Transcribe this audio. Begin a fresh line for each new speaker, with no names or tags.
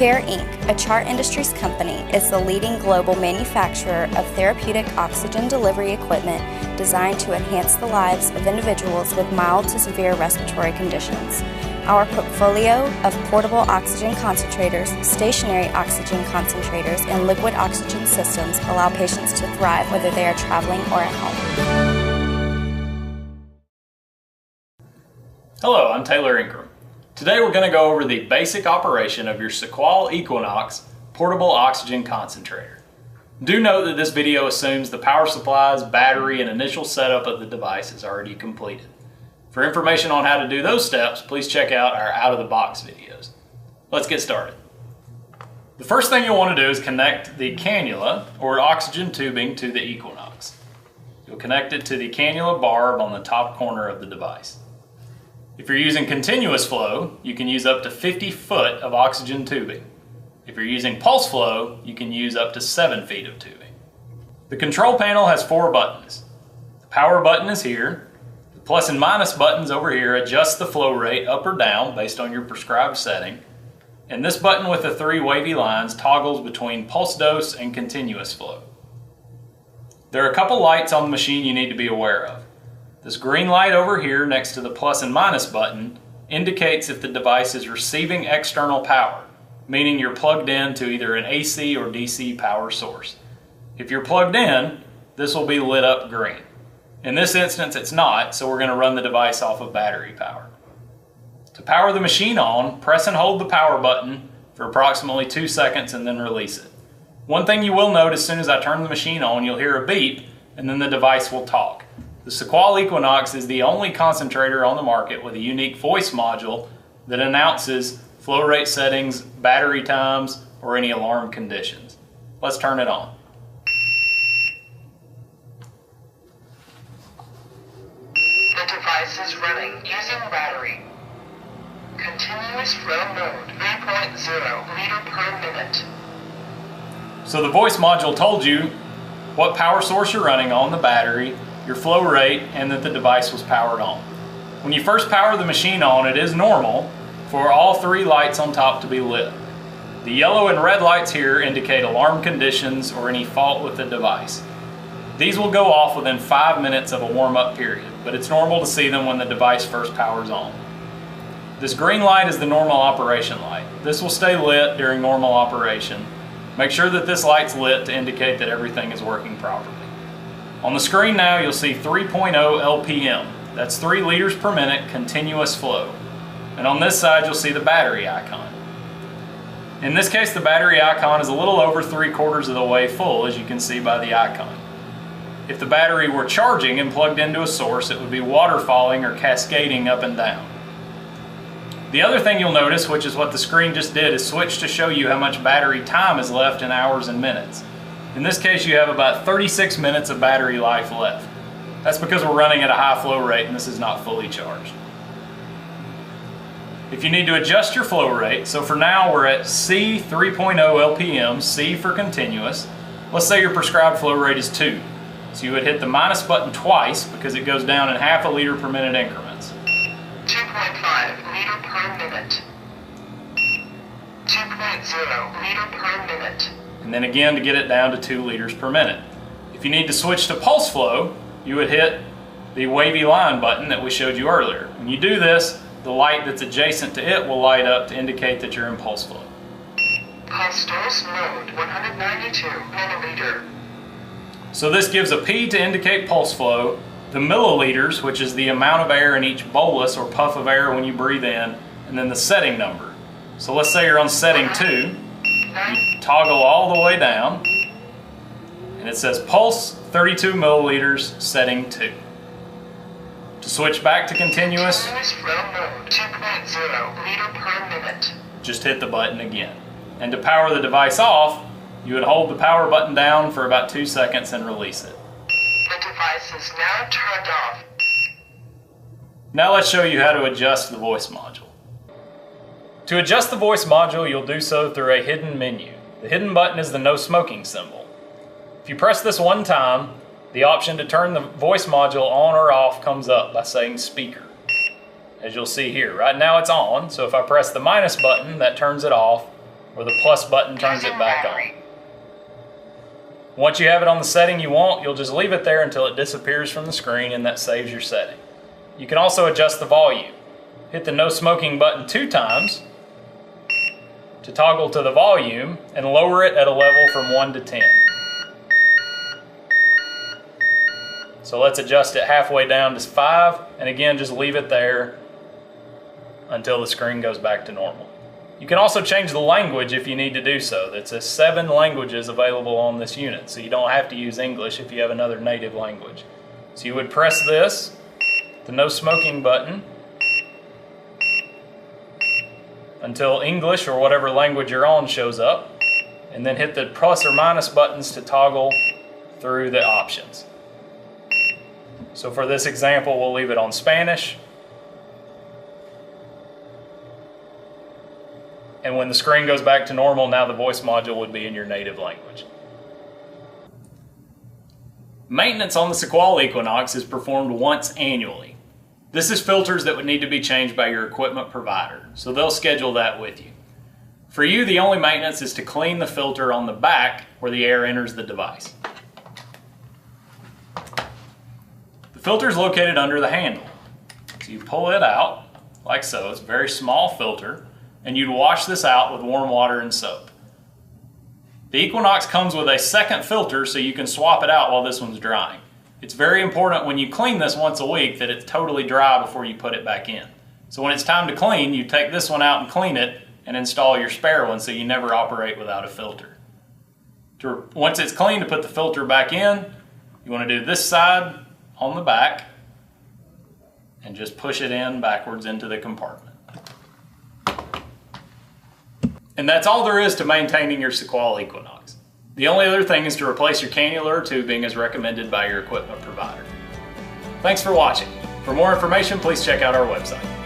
Care Inc., a Chart Industries company, is the leading global manufacturer of therapeutic oxygen delivery equipment designed to enhance the lives of individuals with mild to severe respiratory conditions. Our portfolio of portable oxygen concentrators, stationary oxygen concentrators, and liquid oxygen systems allow patients to thrive whether they are traveling or at home.
Hello, I'm Taylor Ingram. Today we're going to go over the basic operation of your SeQual eQuinox portable oxygen concentrator. Do note that this video assumes the power supplies, battery, and initial setup of the device is already completed. For information on how to do those steps, please check out our out-of-the-box videos. Let's get started. The first thing you'll want to do is connect the cannula or oxygen tubing to the eQuinox. You'll connect it to the cannula barb on the top corner of the device. If you're using continuous flow, you can use up to 50 foot of oxygen tubing. If you're using pulse flow, you can use up to 7 feet of tubing. The control panel has 4 buttons. The power button is here. The plus and minus buttons over here adjust the flow rate up or down based on your prescribed setting. And this button with the 3 wavy lines toggles between pulse dose and continuous flow. There are a couple lights on the machine you need to be aware of. This green light over here next to the plus and minus button indicates if the device is receiving external power, meaning you're plugged in to either an AC or DC power source. If you're plugged in, this will be lit up green. In this instance it's not, so we're going to run the device off of battery power. To power the machine on, press and hold the power button for approximately 2 seconds and then release it. One thing you will note as soon as I turn the machine on, you'll hear a beep and then the device will talk. The SeQual eQuinox is the only concentrator on the market with a unique voice module that announces flow rate settings, battery times, or any alarm conditions. Let's turn it on.
The device is running using battery. Continuous flow mode, 3.0 liter per minute.
So the voice module told you what power source you're running on, the battery, your flow rate, and that the device was powered on. When you first power the machine on, it is normal for all 3 lights on top to be lit. The yellow and red lights here indicate alarm conditions or any fault with the device. These will go off within 5 minutes of a warm-up period, but it's normal to see them when the device first powers on. This green light is the normal operation light. This will stay lit during normal operation. Make sure that this light's lit to indicate that everything is working properly. On the screen now you'll see 3.0 LPM. That's 3 liters per minute continuous flow. And on this side you'll see the battery icon. In this case the battery icon is a little over 3/4 of the way full, as you can see by the icon. If the battery were charging and plugged into a source, it would be waterfalling or cascading up and down. The other thing you'll notice, which is what the screen just did, is switch to show you how much battery time is left in hours and minutes. In this case you have about 36 minutes of battery life left. That's because we're running at a high flow rate and this is not fully charged. If you need to adjust your flow rate, so for now we're at C 3.0 LPM, C for continuous. Let's say your prescribed flow rate is 2. So you would hit the minus button twice because it goes down in half a liter per minute increments.
2.5 liter per minute. 2.0 liter per minute.
And then again to get it down to 2 liters per minute. If you need to switch to pulse flow, you would hit the wavy line button that we showed you earlier. When you do this, the light that's adjacent to it will light up to indicate that you're in pulse flow.
Pulse dose mode, 192 milliliter.
So this gives a P to indicate pulse flow, the milliliters, which is the amount of air in each bolus or puff of air when you breathe in, and then the setting number. So let's say you're on setting 2. You toggle all the way down and it says pulse 32 milliliters setting 2. To switch back to continuous,
flow mode, 2.0 liter per minute.
Just hit the button again. And to power the device off, you would hold the power button down for about 2 seconds and release it.
The device is now turned off.
Now let's show you how to adjust the voice module. To adjust the voice module, you'll do so through a hidden menu. The hidden button is the no smoking symbol. If you press this one time, the option to turn the voice module on or off comes up by saying speaker. As you'll see here, right now it's on, so if I press the minus button, that turns it off, where the plus button turns it back on. Once you have it on the setting you want, you'll just leave it there until it disappears from the screen, and that saves your setting. You can also adjust the volume. Hit the no smoking button 2 times to toggle to the volume and lower it at a level from 1 to 10. So let's adjust it halfway down to 5, and again just leave it there until the screen goes back to normal. You can also change the language if you need to do so. It says 7 languages available on this unit, so you don't have to use English if you have another native language. So you would press this, the no smoking button, until English or whatever language you're on shows up, and then hit the plus or minus buttons to toggle through the options. So for this example, we'll leave it on Spanish. And when the screen goes back to normal, now the voice module would be in your native language. Maintenance on the SeQual Equinox is performed once annually. This is filters that would need to be changed by your equipment provider, so they'll schedule that with you. For you, the only maintenance is to clean the filter on the back where the air enters the device. The filter is located under the handle. So you pull it out, like so. It's a very small filter, and you'd wash this out with warm water and soap. The Equinox comes with a second filter so you can swap it out while this one's drying. It's very important when you clean this once a week that it's totally dry before you put it back in. So when it's time to clean, you take this one out and clean it and install your spare one so you never operate without a filter. Once it's clean, to put the filter back in, you want to do this side on the back and just push it in backwards into the compartment. And that's all there is to maintaining your SeQual Equinox. The only other thing is to replace your cannula or tubing as recommended by your equipment provider. Thanks for watching. For more information, please check out our website.